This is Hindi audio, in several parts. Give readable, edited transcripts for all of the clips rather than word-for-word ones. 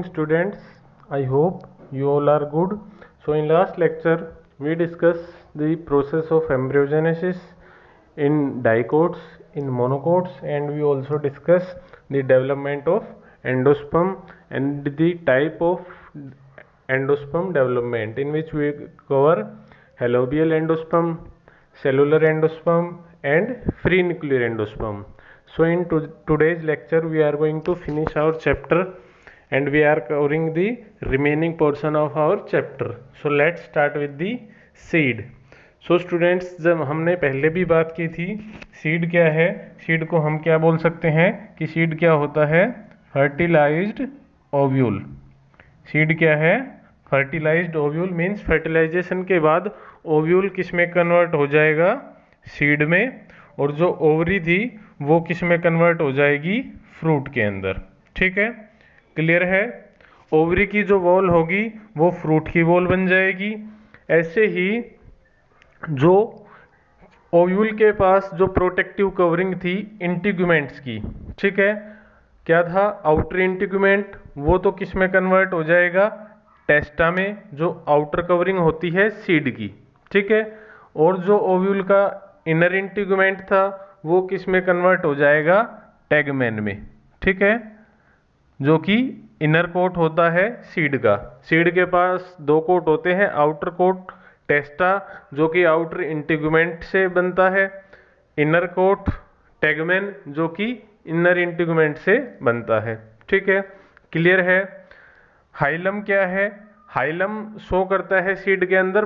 students. I hope you all are good. So in last lecture we discussed the process of embryogenesis in dicots, in monocots, and we also discussed the development of endosperm and the type of endosperm development, in which we cover halobial endosperm, cellular endosperm and free nuclear endosperm. So in today's lecture we are going to finish our chapter and we are covering the remaining portion of our chapter. So let's start with the seed. So students, जब हमने पहले भी बात की थी, सीड क्या है, सीड को हम क्या बोल सकते हैं कि सीड क्या होता है, फर्टिलाइज्ड ओव्यूल। सीड क्या है, फर्टिलाइज्ड ओव्यूल मीन्स फर्टिलाइजेशन के बाद ओव्यूल किस में कन्वर्ट हो जाएगा, सीड में, और जो ओवरी थी वो किस में कन्वर्ट हो जाएगी, फ्रूट के अंदर। ठीक है, क्लियर है। ओवरी की जो वॉल होगी वो फ्रूट की वॉल बन जाएगी। ऐसे ही जो ओव्यूल के पास जो प्रोटेक्टिव कवरिंग थी इंटीग्यूमेंट्स की, ठीक है, क्या था, आउटर इंटीग्यूमेंट, वो तो किस में कन्वर्ट हो जाएगा, टेस्टा में, जो आउटर कवरिंग होती है सीड की। ठीक है, और जो ओव्यूल का इनर इंटीग्यूमेंट था वो किस में कन्वर्ट हो जाएगा, टैगमेन में। ठीक है, जो कि इनर कोट होता है सीड का। सीड के पास दो कोट होते हैं, आउटर कोट टेस्टा जो कि आउटर इंटीग्यूमेंट से बनता है, इनर कोट टैगमेन जो कि इनर इंटीग्यूमेंट से बनता है। ठीक है, क्लियर है। हाइलम क्या है, हाइलम शो करता है सीड के अंदर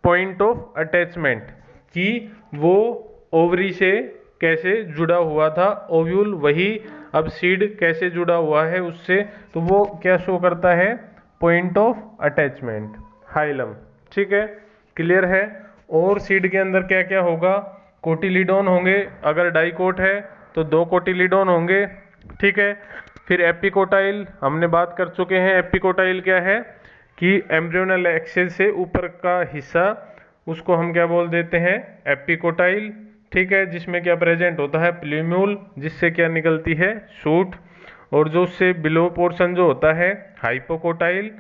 पॉइंट ऑफ अटैचमेंट, कि वो ओवरी से कैसे जुड़ा हुआ था, ओव्यूल वही अब सीड कैसे जुड़ा हुआ है उससे, तो वो क्या शो करता है, पॉइंट ऑफ अटैचमेंट, हाइलम। ठीक है, क्लियर है। और सीड के अंदर क्या क्या होगा, कोटिलीडोन होंगे, अगर डाइकोट है तो दो कोटिलीडोन होंगे। ठीक है, फिर एपिकोटाइल हमने बात कर चुके हैं। एपिकोटाइल क्या है कि एम्ब्रियोनल एक्सेस से ऊपर का हिस्सा, उसको हम क्या बोल देते हैं, एपिकोटाइल। ठीक है, जिसमें क्या प्रेजेंट होता है, प्ल्यूम्यूल, जिससे क्या निकलती है, शूट। और जो उससे बिलो पोर्शन जो होता है, हाइपोकोटाइल,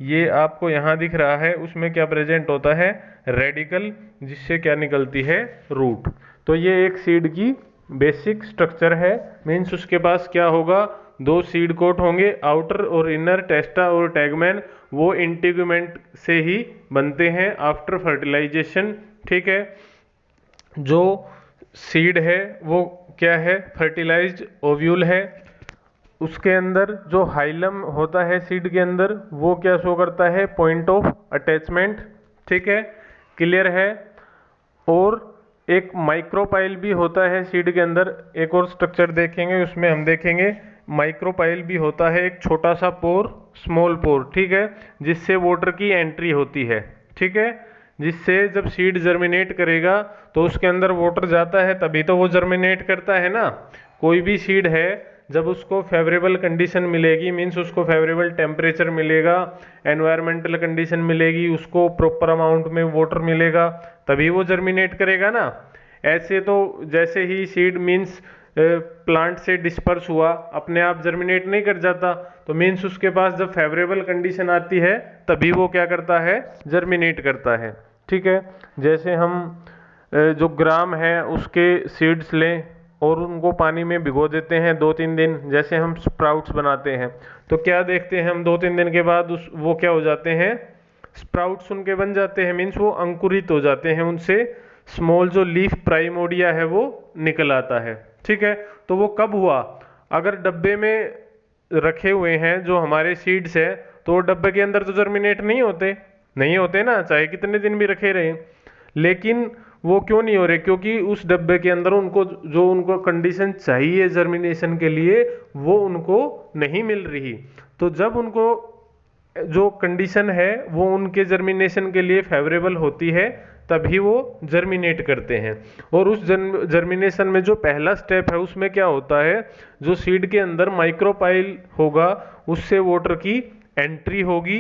ये आपको यहाँ दिख रहा है, उसमें क्या प्रेजेंट होता है, रेडिकल, जिससे क्या निकलती है, रूट। तो ये एक सीड की बेसिक स्ट्रक्चर है। मीन्स उसके पास क्या होगा, दो सीड कोट होंगे, आउटर और इनर, टेस्टा और टैगमैन, वो इंटीग्यूमेंट से ही बनते हैं आफ्टर फर्टिलाइजेशन। ठीक है, जो सीड है वो क्या है, फर्टिलाइज्ड ओव्यूल है। उसके अंदर जो हाइलम होता है सीड के अंदर, वो क्या शो करता है, पॉइंट ऑफ अटैचमेंट। ठीक है, क्लियर है। और एक माइक्रोपाइल भी होता है सीड के अंदर, एक और स्ट्रक्चर देखेंगे उसमें हम देखेंगे माइक्रोपाइल भी होता है, एक छोटा सा पोर, स्मॉल पोर। ठीक है, जिससे वाटर की एंट्री होती है। ठीक है, जिससे जब सीड जर्मिनेट करेगा तो उसके अंदर वाटर जाता है, तभी तो वो जर्मिनेट करता है ना। कोई भी सीड है, जब उसको फेवरेबल कंडीशन मिलेगी, मीन्स उसको फेवरेबल टेम्परेचर मिलेगा, एनवायरमेंटल कंडीशन मिलेगी, उसको प्रॉपर अमाउंट में वाटर मिलेगा, तभी वो जर्मिनेट करेगा ना। ऐसे तो जैसे ही सीड मीन्स प्लांट से डिस्पर्स हुआ, अपने आप जर्मिनेट नहीं कर जाता, तो मीन्स उसके पास जब फेवरेबल कंडीशन आती है तभी वो क्या करता है, जर्मिनेट करता है। ठीक है, जैसे हम जो ग्राम है उसके सीड्स लें और उनको पानी में भिगो देते हैं 2-3 दिन, जैसे हम स्प्राउट्स बनाते हैं, तो क्या देखते हैं हम, 2-3 दिन के बाद वो क्या हो जाते हैं, स्प्राउट्स उनके बन जाते हैं, मीन्स वो अंकुरित हो जाते हैं, उनसे स्मॉल जो लीफ प्राइमोडिया है वो निकल आता है। ठीक है, तो वो कब हुआ, अगर डब्बे में रखे हुए हैं जो हमारे सीड्स है, तो डब्बे के अंदर तो जर्मिनेट नहीं होते ना, चाहे कितने दिन भी रखे रहे। लेकिन वो क्यों नहीं हो रहे, क्योंकि उस डब्बे के अंदर उनको कंडीशन चाहिए जर्मिनेशन के लिए, वो उनको नहीं मिल रही। तो जब उनको जो कंडीशन है वो उनके जर्मिनेशन के लिए फेवरेबल होती है, तभी वो जर्मिनेट करते हैं। और उस जर्मिनेशन में जो पहला स्टेप है उसमें क्या होता है, जो सीड के अंदर माइक्रोपाइल होगा उससे वाटर की एंट्री होगी,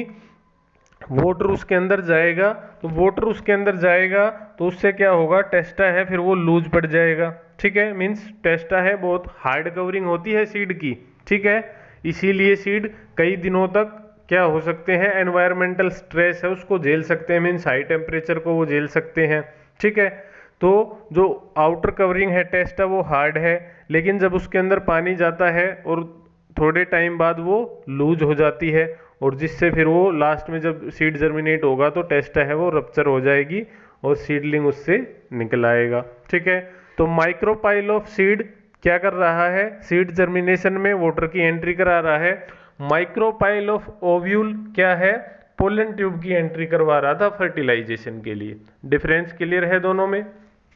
वाटर उसके अंदर जाएगा, तो वाटर उसके अंदर जाएगा तो उससे क्या होगा, टेस्टा है फिर वो लूज पड़ जाएगा। ठीक है, मीन्स टेस्टा है बहुत हार्ड कवरिंग होती है सीड की। ठीक है, इसीलिए सीड कई दिनों तक क्या हो सकते हैं, एनवायरमेंटल स्ट्रेस है उसको झेल सकते हैं, मीन्स हाई टेम्परेचर को वो झेल सकते हैं। ठीक है, तो जो आउटर कवरिंग है टेस्टा वो हार्ड है, लेकिन जब उसके अंदर पानी जाता है और थोड़े टाइम बाद वो लूज हो जाती है, और जिससे फिर वो लास्ट में जब सीड जर्मिनेट होगा तो टेस्टा है वो रप्चर हो जाएगी और सीडलिंग उससे निकल आएगा। ठीक है, तो माइक्रोपाइल ऑफ सीड क्या कर रहा है, सीड जर्मिनेशन में वाटर की एंट्री करा रहा है। माइक्रोपाइल ऑफ ओव्यूल क्या है, पोलन ट्यूब की एंट्री करवा रहा था फर्टिलाइजेशन के लिए। डिफरेंस क्लियर है दोनों में।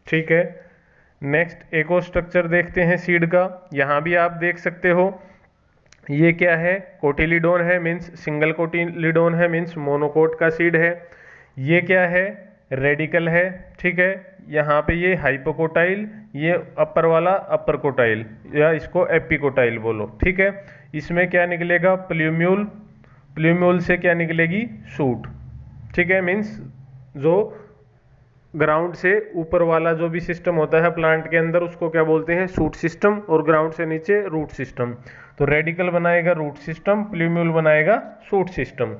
ठीक है, नेक्स्ट एक और स्ट्रक्चर देखते हैं सीड का। यहाँ भी आप देख सकते हो, ये क्या है, कोटिलीडोन है, मीन्स सिंगल कोटिलीडोन है, मीन्स मोनोकोट का सीड है। ये क्या है, रेडिकल है। ठीक है, यहाँ पे ये हाइपोकोटाइल, ये अपर वाला अपर कोटाइल, या इसको एपिकोटाइल बोलो। ठीक है, इसमें क्या निकलेगा, प्ल्यूम्यूल, प्ल्यूम्यूल से क्या निकलेगी, शूट। ठीक है, मीन्स जो ग्राउंड से ऊपर वाला जो भी सिस्टम होता है प्लांट के अंदर उसको क्या बोलते हैं, शूट सिस्टम, और ग्राउंड से नीचे रूट सिस्टम। तो रेडिकल बनाएगा रूट सिस्टम, प्ल्यूम्यूल बनाएगा शूट सिस्टम,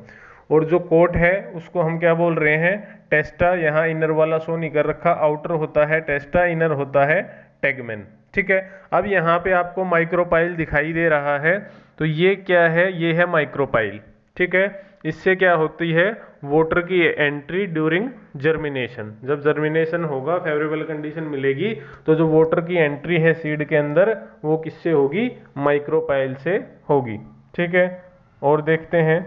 और जो कोट है उसको हम क्या बोल रहे हैं, टेस्टा। यहाँ इनर वाला शो नहीं कर रखा, आउटर होता है टेस्टा, इनर होता है टेगमेन। ठीक है, अब यहाँ पे आपको माइक्रोपाइल दिखाई दे रहा है, तो ये क्या है, ये है माइक्रोपाइल। ठीक है, इससे क्या होती है, वाटर की एंट्री ड्यूरिंग जर्मिनेशन। जब जर्मिनेशन होगा, फेवरेबल कंडीशन मिलेगी, तो जो वाटर की एंट्री है सीड के अंदर वो किससे होगी, माइक्रोपाइल से होगी। ठीक है, और देखते हैं,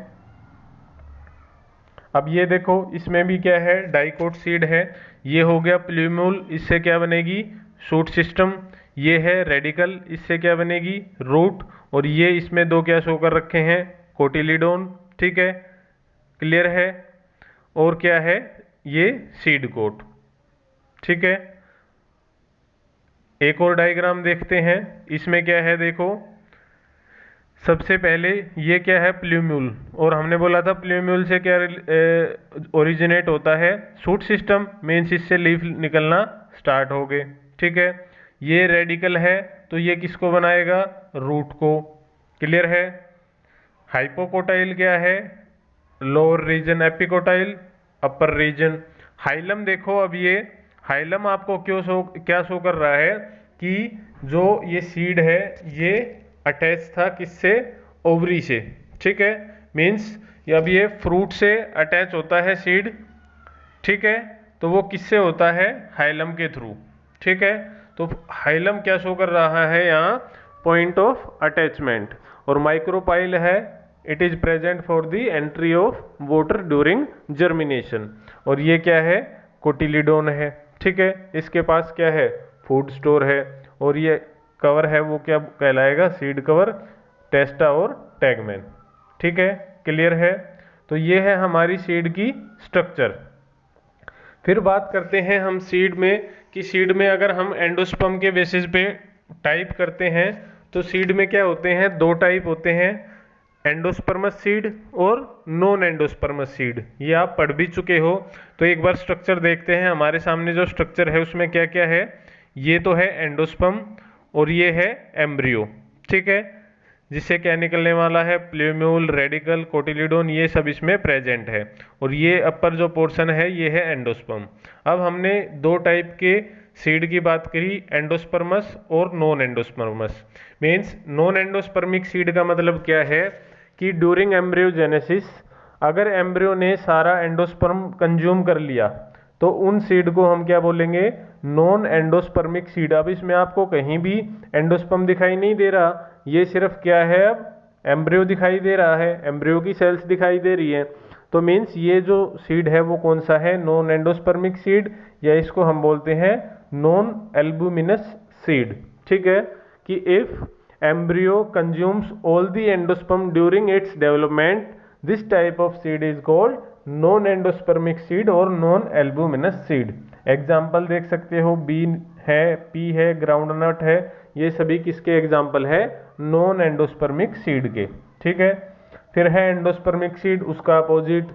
अब ये देखो इसमें भी क्या है, डाइकोट सीड है। ये हो गया प्ल्यूम्यूल, इससे क्या बनेगी, शूट सिस्टम। ये है रेडिकल, इससे क्या बनेगी, रूट। और ये इसमें दो क्या शो कर रखे हैं, कोटिलीडोन। ठीक है, क्लियर है। और क्या है, ये सीड कोट। ठीक है, एक और डायग्राम देखते हैं। इसमें क्या है, देखो सबसे पहले ये क्या है, प्ल्यूम्यूल, और हमने बोला था प्ल्यूम्यूल से क्या ओरिजिनेट होता है, शूट सिस्टम, मीन्स इससे लीफ निकलना स्टार्ट हो गए। ठीक है, ये रेडिकल है, तो ये किसको बनाएगा, रूट को। क्लियर है। हाइपोकोटाइल क्या है, लोअर रीजन, एपिकोटाइल अपर रीजन। हाइलम देखो, अब ये हाइलम आपको क्या शो कर रहा है कि जो ये सीड है ये अटैच था किससे, ओवरी से। ठीक है, मीन्स अब ये फ्रूट से अटैच होता है सीड। ठीक है, तो वो किससे होता है, हाइलम के थ्रू। ठीक है, तो हाइलम क्या शो कर रहा है यहाँ, पॉइंट ऑफ अटैचमेंट। और माइक्रोपाइल है, it is present for the entry of water during germination. और ये क्या है, कोटिलीडोन है। ठीक है, इसके पास क्या है, फूड स्टोर है, और ये कवर है वो क्या कहलाएगा, सीड कवर, टेस्टा और टैगमेन। ठीक है, क्लियर है। तो ये है हमारी सीड की स्ट्रक्चर। फिर बात करते हैं हम सीड में, कि सीड में अगर हम एंडोस्पर्म के बेसिस पे टाइप करते हैं, तो सीड में क्या होते हैं, दो टाइप होते हैं, एंडोस्पर्मस सीड और नॉन एंडोस्पर्मस सीड। ये आप पढ़ भी चुके हो। तो एक बार स्ट्रक्चर देखते हैं, हमारे सामने जो स्ट्रक्चर है उसमें क्या क्या है। ये तो है एंडोस्पर्म और ये है एम्ब्रियो। ठीक है, जिससे क्या निकलने वाला है, प्ल्यूम्यूल, रेडिकल, कोटिलीडोन, ये सब इसमें प्रेजेंट है। और ये अपर जो पोर्शन है ये है एंडोस्पर्म। अब हमने दो टाइप के सीड की बात करी, एंडोस्पर्मस और non endosperms. Means non endospermic seed का मतलब क्या है कि ड्यूरिंग एम्ब्रियोजेनेसिस अगर एम्ब्रियो ने सारा एंडोस्पर्म कंज्यूम कर लिया तो उन सीड को हम क्या बोलेंगे, नॉन एंडोस्पर्मिक सीड। अब इसमें आपको कहीं भी एंडोस्पर्म दिखाई नहीं दे रहा, ये सिर्फ क्या है, अब एम्ब्रियो दिखाई दे रहा है, एम्ब्रियो की सेल्स दिखाई दे रही है। तो मीन्स ये जो सीड है वो कौन सा है, नॉन एंडोस्पर्मिक सीड, या इसको हम बोलते हैं नॉन एल्बुमिनस सीड। ठीक है, कि if embryo consumes all the endosperm during its development, this type of seed is called non endospermic seed और नॉन एल्बुमिनस सीड। एग्जाम्पल देख सकते हो, बी है, पी है, ग्राउंडनट है, ये सभी किसके एग्जाम्पल है, नॉन एंडोस्पर्मिक सीड के। ठीक है, फिर है एंडोस्पर्मिक सीड, उसका अपोजिट।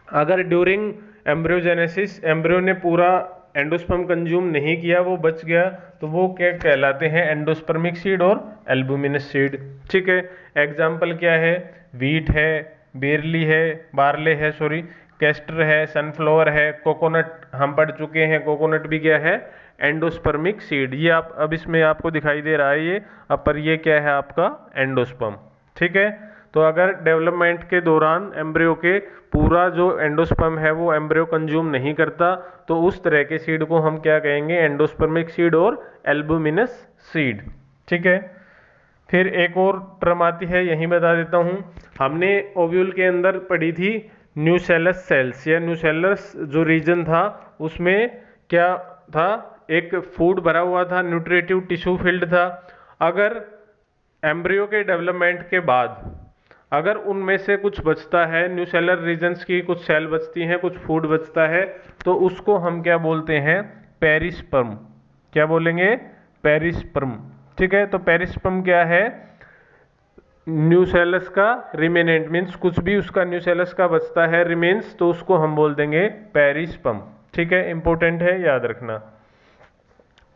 अगर ड्यूरिंग एम्ब्रियोजेनेसिस एम्ब्रियो ने पूरा एंडोस्पर्म कंज्यूम नहीं किया, वो बच गया, तो वो क्या कहलाते हैं, एंडोस्पर्मिक सीड और एल्बुमिनस सीड। ठीक है, एग्जाम्पल क्या है, वीट है, बेरली है, बार्ले है, सॉरी, कैस्टर है, सनफ्लावर है, कोकोनट हम पढ़ चुके हैं, कोकोनट भी क्या है, एंडोस्पर्मिक सीड। ये आप अब इसमें आपको दिखाई दे रहा है ये, अब पर ये क्या है आपका एंडोस्पर्म। ठीक है, तो अगर डेवलपमेंट के दौरान एम्ब्रियो के पूरा जो एंडोस्पर्म है वो एम्ब्रियो कंज्यूम नहीं करता, तो उस तरह के सीड को हम क्या कहेंगे, एंडोस्पर्मिक सीड और एल्बुमिनस सीड। ठीक है, फिर एक और टर्म आती है, यहीं बता देता हूँ, हमने ओव्यूल के अंदर पढ़ी थी न्यूसेलस सेल्स, या न्यूसेलस जो रीजन था उसमें क्या था, एक फूड भरा हुआ था, न्यूट्रिटिव टिश्यू फिल्ड था। अगर एम्ब्रियो के डेवलपमेंट के बाद अगर उनमें से कुछ बचता है, न्यूसेलर रीजन्स की कुछ सेल बचती हैं, कुछ फूड बचता है, तो उसको हम क्या बोलते हैं, पेरिस्पर्म। क्या बोलेंगे, पेरिस्पर्म। ठीक है, तो पेरिस्पर्म क्या है, न्यूसेलस का रिमेनेंट, मीन्स कुछ भी उसका न्यूसेलस का बचता है रिमेन्स, तो उसको हम बोल देंगे पेरिस्पर्म। ठीक है, इंपॉर्टेंट है, याद रखना।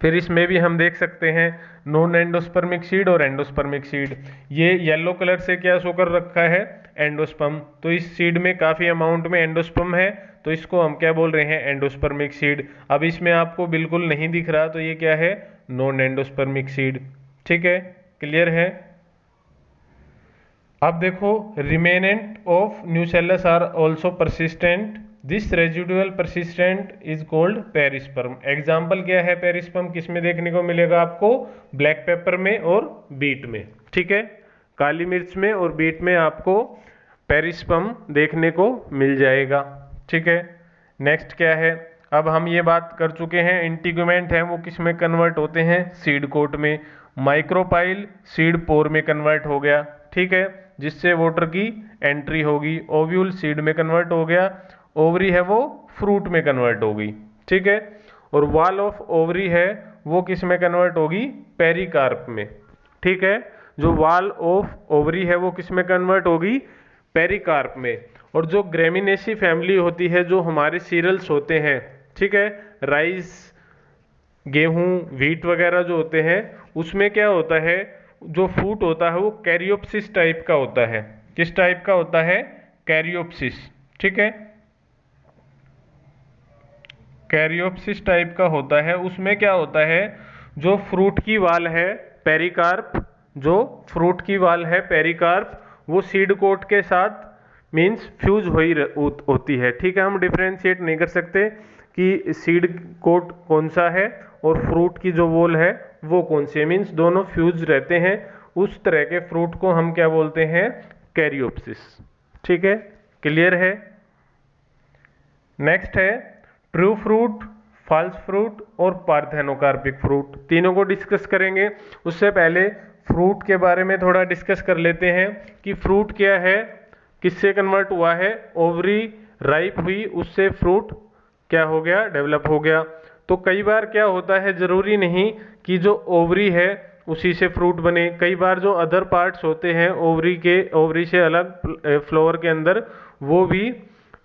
फिर इसमें भी हम देख सकते हैं नॉन एंडोस्पर्मिक सीड और एंडोस्पर्मिक सीड। ये येलो कलर से क्या शो कर रखा है, एंडोस्पर्म, तो इस सीड में काफी अमाउंट में एंडोस्पर्म है, तो इसको हम क्या बोल रहे हैं, एंडोस्पर्मिक सीड। अब इसमें आपको बिल्कुल नहीं दिख रहा, तो ये क्या है, नॉन एंडोस्पर्मिक सीड। ठीक है, क्लियर है। अब देखो, remnant of nucellus are also persistent, this residual persistent is called perisperm. Example क्या है, पेरिस्पर्म किस में देखने को मिलेगा आपको, ब्लैक पेपर में और बीट में। ठीक है, काली मिर्च में और बीट में आपको पेरिस्पर्म देखने को मिल जाएगा। ठीक है, नेक्स्ट क्या है, अब हम ये बात कर चुके हैं, इंटीगुमेंट है वो किस में कन्वर्ट होते हैं, सीड कोट में। माइक्रोपाइल सीड पोर में कन्वर्ट हो गया, ठीक है, जिससे वाटर की एंट्री होगी। ओव्यूल सीड में कन्वर्ट हो गया, ओवरी है वो फ्रूट में कन्वर्ट होगी। ठीक है, और वॉल ऑफ ओवरी है वो किस में कन्वर्ट होगी, पेरिकार्प में। ठीक है, जो वॉल ऑफ ओवरी है वो किस में कन्वर्ट होगी, पेरिकार्प में। और जो ग्रेमिनेसी फैमिली होती है, जो हमारे सीरियल्स होते हैं, ठीक है, राइस, गेहूं, व्हीट वगैरह जो होते हैं, उसमें क्या होता है, जो फ्रूट होता है वो कैरियोप्सिस टाइप का होता है। किस टाइप का होता है, कैरियोप्सिस। ठीक है, कैरियोप्सिस टाइप का होता है। उसमें क्या होता है, जो फ्रूट की वाल है पेरिकार्प, जो फ्रूट की वाल है पेरिकार्प, वो सीड कोट के साथ मीन्स फ्यूज होती है। ठीक है, हम डिफ्रेंशिएट नहीं कर सकते कि सीड कोट कौन सा है और फ्रूट की जो वॉल है वो कौन सी है, मीन्स दोनों फ्यूज रहते हैं। उस तरह के फ्रूट को हम क्या बोलते हैं, कैरियोप्सिस। ठीक है, क्लियर है। नेक्स्ट है ट्रू फ्रूट, फॉल्स फ्रूट और पार्थेनोकार्पिक फ्रूट, तीनों को डिस्कस करेंगे। उससे पहले फ्रूट के बारे में थोड़ा डिस्कस कर लेते हैं कि फ्रूट क्या है, किससे कन्वर्ट हुआ है, ओवरी राइप हुई, उससे फ्रूट क्या हो गया, डेवलप हो गया। तो कई बार क्या होता है, जरूरी नहीं कि जो ओवरी है उसी से फ्रूट बने, कई बार जो अदर पार्ट्स होते हैं ओवरी से अलग फ्लावर के अंदर, वो भी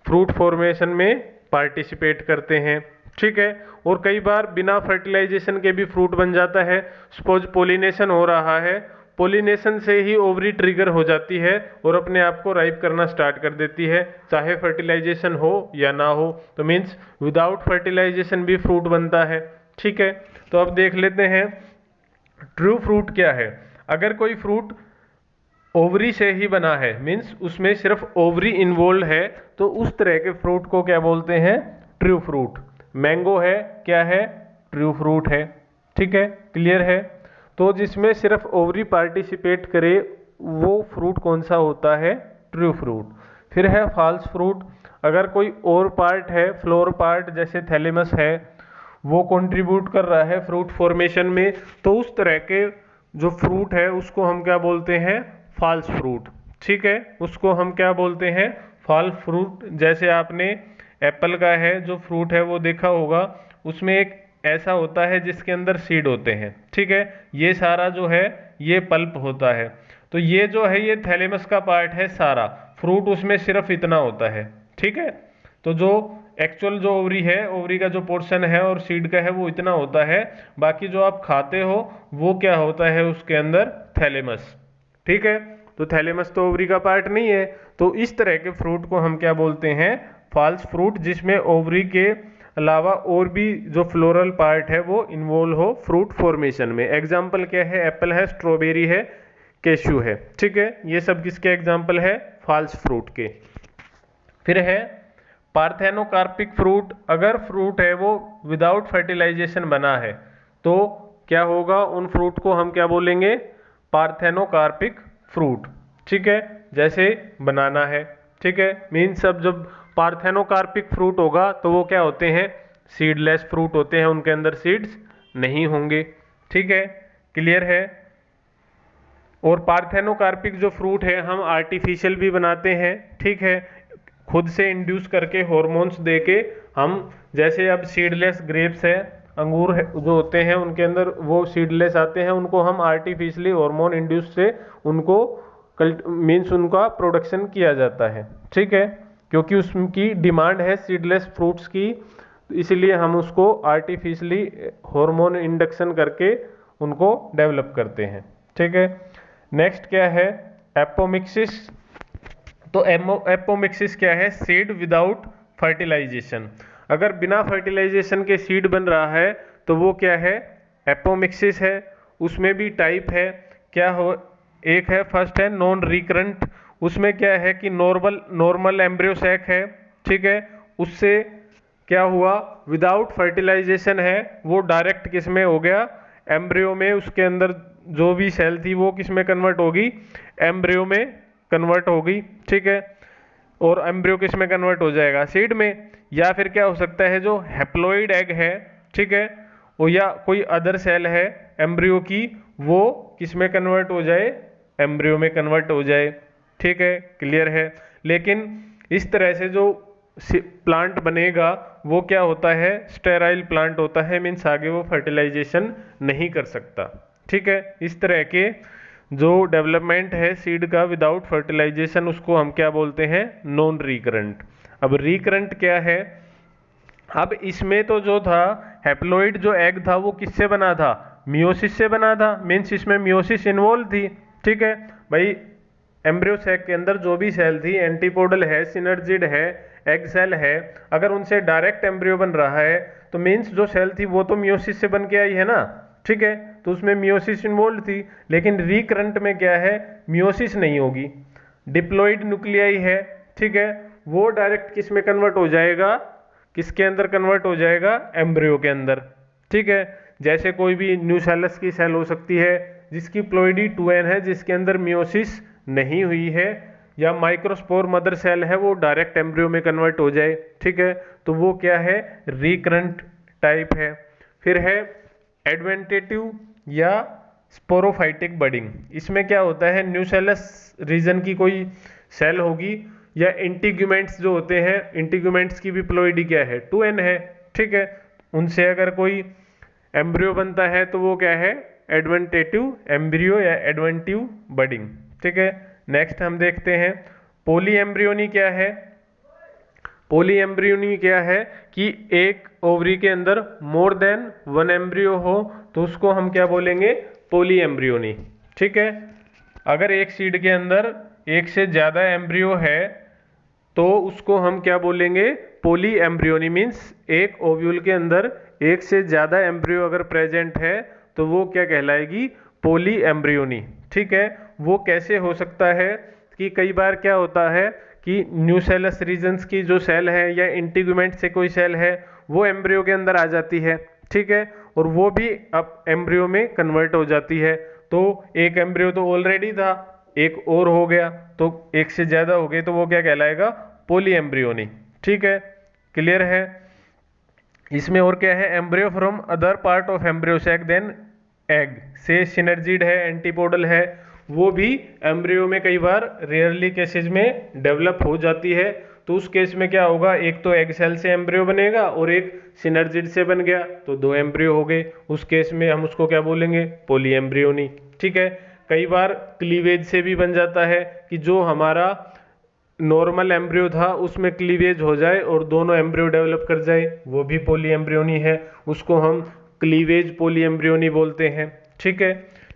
फ्रूट फॉर्मेशन में पार्टिसिपेट करते हैं। ठीक है, और कई बार बिना फर्टिलाइजेशन के भी फ्रूट बन जाता है। सपोज पोलिनेशन हो रहा है, पोलिनेशन से ही ओवरी ट्रिगर हो जाती है और अपने आप को राइप करना स्टार्ट कर देती है, चाहे फर्टिलाइजेशन हो या ना हो। तो मीन्स विदाउट फर्टिलाइजेशन भी फ्रूट बनता है। ठीक है, तो अब देख लेते हैं ट्रू फ्रूट क्या है। अगर कोई फ्रूट ओवरी से ही बना है, मीन्स उसमें सिर्फ ओवरी इन्वॉल्व है, तो उस तरह के फ्रूट को क्या बोलते हैं, ट्रू फ्रूट। मैंगो है, क्या है, ट्रू फ्रूट है। ठीक है, क्लियर है। तो जिसमें सिर्फ ओवरी पार्टिसिपेट करे वो फ्रूट कौन सा होता है, ट्रू फ्रूट। फिर है फॉल्स फ्रूट, अगर कोई और पार्ट है, फ्लोर पार्ट जैसे थैलेमस है, वो कंट्रीब्यूट कर रहा है फ्रूट फॉर्मेशन में, तो उस तरह के जो फ्रूट है उसको हम क्या बोलते हैं, फॉल्स फ्रूट। ठीक है, उसको हम क्या बोलते हैं, फॉल्स फ्रूट। जैसे आपने एप्पल का है जो फ्रूट है वो देखा होगा, उसमें एक ऐसा होता है जिसके अंदर सीड होते हैं। ठीक है, ये सारा जो है ये पल्प होता है, तो ये जो है ये थैलेमस का पार्ट है सारा, फ्रूट उसमें सिर्फ इतना होता है। ठीक है, तो जो एक्चुअल जो ओवरी है, ओवरी का जो पोर्शन है और सीड का है वो इतना होता है, बाकी जो आप खाते हो वो क्या होता है उसके अंदर, थैलेमस। ठीक है, तो थैलेमस तो ओवरी का पार्ट नहीं है। तो इस तरह के फ्रूट को हम क्या बोलते हैं, फॉल्स फ्रूट, जिसमें ओवरी के अलावा और भी जो फ्लोरल पार्ट है वो इन्वॉल्व हो फ्रूट फॉर्मेशन में। एग्जाम्पल क्या है, एप्पल है, स्ट्रॉबेरी है, कैश्यू है। ठीक है, ये सब किसके एग्जाम्पल है, फॉल्स फ्रूट के। फिर है पार्थेनोकार्पिक फ्रूट। अगर फ्रूट है वो विदाउट फर्टिलाइजेशन बना है तो क्या होगा, उन फ्रूट को हम क्या बोलेंगे, पार्थेनोकार्पिक फ्रूट। ठीक है, जैसे बनाना है। ठीक है, मीन्स अब जब पार्थेनोकार्पिक फ्रूट होगा तो वो क्या होते हैं, सीडलेस फ्रूट होते हैं, उनके अंदर सीड्स नहीं होंगे। ठीक है, क्लियर है। और पार्थेनोकार्पिक जो फ्रूट है हम आर्टिफिशियल भी बनाते हैं। ठीक है, खुद से इंड्यूस करके हॉर्मोन्स देके हम, जैसे अब सीडलेस ग्रेप्स है, अंगूर है, जो होते हैं उनके अंदर वो सीडलेस आते हैं, उनको हम आर्टिफिशियली हार्मोन इंड्यूस से उनको मीन्स उनका प्रोडक्शन किया जाता है। ठीक है, क्योंकि उसकी डिमांड है सीडलेस फ्रूट्स की, इसलिए हम उसको आर्टिफिशियली हार्मोन इंडक्शन करके उनको डेवलप करते हैं। ठीक है, नेक्स्ट क्या है, एपोमिक्सिस। तो एपोमिक्सिस क्या है, सीड विदाउट फर्टिलाइजेशन। अगर बिना फर्टिलाइजेशन के सीड बन रहा है तो वो क्या है, एपोमिक्सिस है। उसमें भी टाइप है, क्या हो, एक है, फर्स्ट है नॉन रिकरेंट। उसमें क्या है कि नॉर्मल एम्ब्रियो सैक है। ठीक है, उससे क्या हुआ, विदाउट फर्टिलाइजेशन है, वो डायरेक्ट किस में हो गया, एम्ब्रियो में। उसके अंदर जो भी सेल थी वो किस में कन्वर्ट होगी, एम्ब्रियो में कन्वर्ट होगी। ठीक है, और एम्ब्रियो किस में कन्वर्ट हो जाएगा, सीड में। या फिर क्या हो सकता है, जो हैप्लॉइड एग है, ठीक है, और या कोई अदर सेल है एम्ब्रियो की, वो किस में कन्वर्ट हो जाए, एम्ब्रियो में कन्वर्ट हो जाए। ठीक है, क्लियर है। लेकिन इस तरह से जो प्लांट बनेगा वो क्या होता है, स्टेराइल प्लांट होता है, मीन्स आगे वो फर्टिलाइजेशन नहीं कर सकता। ठीक है, इस तरह के जो डेवलपमेंट है सीड का विदाउट फर्टिलाइजेशन, उसको हम क्या बोलते हैं, नॉन रिकरेंट। अब रिकरेंट क्या है, अब इसमें तो जो था हैप्लॉइड जो एग था वो किससे बना था, मियोसिस से बना था, मीन्स इसमें मियोसिस इन्वॉल्व थी। ठीक है भाई, एम्ब्रियो सैक के अंदर जो भी सेल थी, एंटीपोडल है, सिनर्जिड है, एग सेल है, अगर उनसे डायरेक्ट एम्ब्रियो बन रहा है तो मीन्स जो सेल थी वो तो मियोसिस से बन के आई है ना। ठीक है, तो उसमें मियोसिस इन्वॉल्व थी। लेकिन रिकरेंट में क्या है, मियोसिस नहीं होगी, डिप्लॉइड न्यूक्लियाई है। ठीक है, वो डायरेक्ट किस में कन्वर्ट हो जाएगा, किसके अंदर कन्वर्ट हो जाएगा, एम्ब्रियो के अंदर। ठीक है, जैसे कोई भी न्यूसेलस की सेल हो सकती है जिसकी प्लॉइडी 2n है, जिसके अंदर मियोसिस नहीं हुई है, या माइक्रोस्पोर मदर सेल है वो डायरेक्ट एम्ब्रियो में कन्वर्ट हो जाए। ठीक है, तो वो क्या है, रिकरेंट टाइप है। फिर है एडवेंटेटिव या स्पोरोफाइटिक बडिंग। इसमें क्या होता है, न्यूसेलस रीजन की कोई सेल होगी, या इंटीग्यूमेंट्स जो होते हैं, इंटीग्यूमेंट्स की भी प्लॉइडी क्या है, 2n है। ठीक है, उनसे अगर कोई एम्ब्रियो बनता है तो वो क्या है, एडवेंटेटिव एम्ब्रियो या एडवेंटिव बडिंग। ठीक है, नेक्स्ट हम देखते हैं पोली एम्ब्रियोनी क्या है। पोली एम्ब्रियोनी क्या है कि एक ओवरी के अंदर मोर देन वन एम्ब्रियो हो तो उसको हम क्या बोलेंगे, पोली एम्ब्रियोनी। ठीक है, अगर एक सीड के अंदर एक से ज्यादा एम्ब्रियो है तो उसको हम क्या बोलेंगे, पोली एम्ब्रियोनी। मीन्स एक ओव्यूल के अंदर एक से ज्यादा एम्ब्रियो अगर प्रेजेंट है तो वो क्या कहलाएगी, पोली एम्ब्रियोनी। ठीक है, वो कैसे हो सकता है कि कई बार क्या होता है कि न्यूसेलस रीजन्स की जो सेल है या इंटीग्यूमेंट से कोई सेल है वो एम्ब्रियो के अंदर आ जाती है। ठीक है, और वो भी अब एम्ब्रियो में कन्वर्ट हो जाती है। तो एक एम्ब्रियो तो ऑलरेडी था, एक और हो गया, तो एक से ज्यादा हो गए तो वो क्या कहलाएगा, पोली एम्ब्रियोनी। ठीक है, क्लियर है। इसमें और क्या है, embryo from other part of embryo sac then egg, से सिनर्जिड है, एंटीपोडल है, वो भी एम्ब्रियो में कई बार रेयरली केसेस में डेवलप हो जाती है। तो उस केस में क्या होगा, एक तो एग सेल से एम्ब्रियो बनेगा और एक सिनर्जिड से बन गया तो दो एम्ब्रियो हो गए। उस केस में हम उसको क्या बोलेंगे, पोली एम्ब्रियोनी। ठीक है, कई बार क्लीवेज से भी बन जाता है कि जो हमारा नॉर्मल एम्ब्रियो था उसमें क्लीवेज हो जाए और दोनों एम्ब्रियो डेवलप कर जाए, वो भी पॉली एम्ब्रियोनी है, उसको हम क्लीवेज पॉली एम्ब्रियोनी बोलते हैं। ठीक है,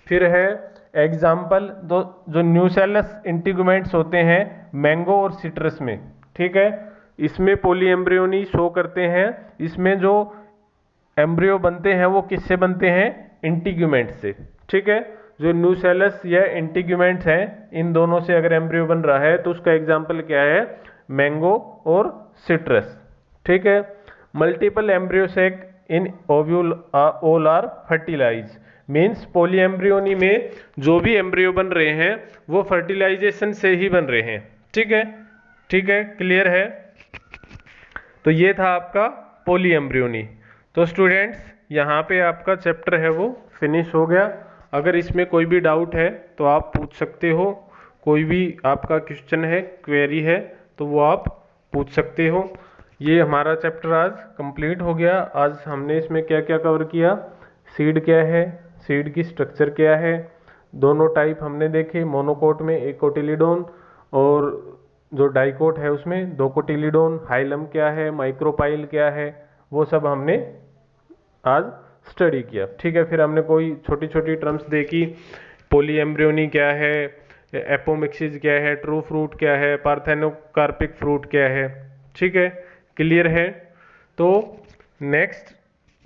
फिर है एग्जाम्पल दो जो न्यूसेलस इंटीगुमेंट्स होते हैं मैंगो और सिट्रस में। ठीक है, इसमें पॉली एम्ब्रियोनी शो करते हैं। इसमें जो एम्ब्रियो बनते हैं वो किससे बनते हैं, इंटीग्यूमेंट से। ठीक है, जो न्यूसेलस या इंटीग्यूमेंट्स हैं इन दोनों से अगर एम्ब्रियो बन रहा है तो उसका एग्जाम्पल क्या है, मैंगो और सिट्रस। ठीक है, multiple embryo sac in ovule all are fertilize, means polyembryony में जो भी एम्ब्रियो बन रहे हैं वो फर्टिलाइजेशन से ही बन रहे हैं। ठीक है, ठीक है, क्लियर है। तो ये था आपका पॉली एम्ब्रियोनी। तो स्टूडेंट्स यहाँ पे आपका चैप्टर है वो फिनिश हो गया। अगर इसमें कोई भी डाउट है तो आप पूछ सकते हो, कोई भी आपका क्वेश्चन है, क्वेरी है तो वो आप पूछ सकते हो। ये हमारा चैप्टर आज कंप्लीट हो गया। आज हमने इसमें क्या क्या कवर किया, सीड क्या है, सीड की स्ट्रक्चर क्या है, दोनों टाइप हमने देखे, मोनोकोट में एक कोटिलीडोन और जो डाइकोट है उसमें दो कोटिलीडोन, हाइलम क्या है, माइक्रोपाइल क्या है, वो सब हमने आज स्टडी किया। ठीक है, फिर हमने कोई छोटी छोटी टर्म्स देखी, पॉली एम्ब्रियोनी क्या है, एपोमिक्सिस क्या है, ट्रू फ्रूट क्या है, पार्थेनोकार्पिक फ्रूट क्या है। ठीक है, क्लियर है। तो नेक्स्ट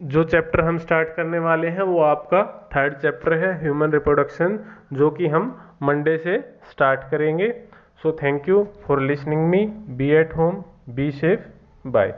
जो चैप्टर हम स्टार्ट करने वाले हैं वो आपका थर्ड चैप्टर है ह्यूमन रिप्रोडक्शन, जो कि हम मंडे से स्टार्ट करेंगे। So thank you for listening me, be at home, be safe, bye.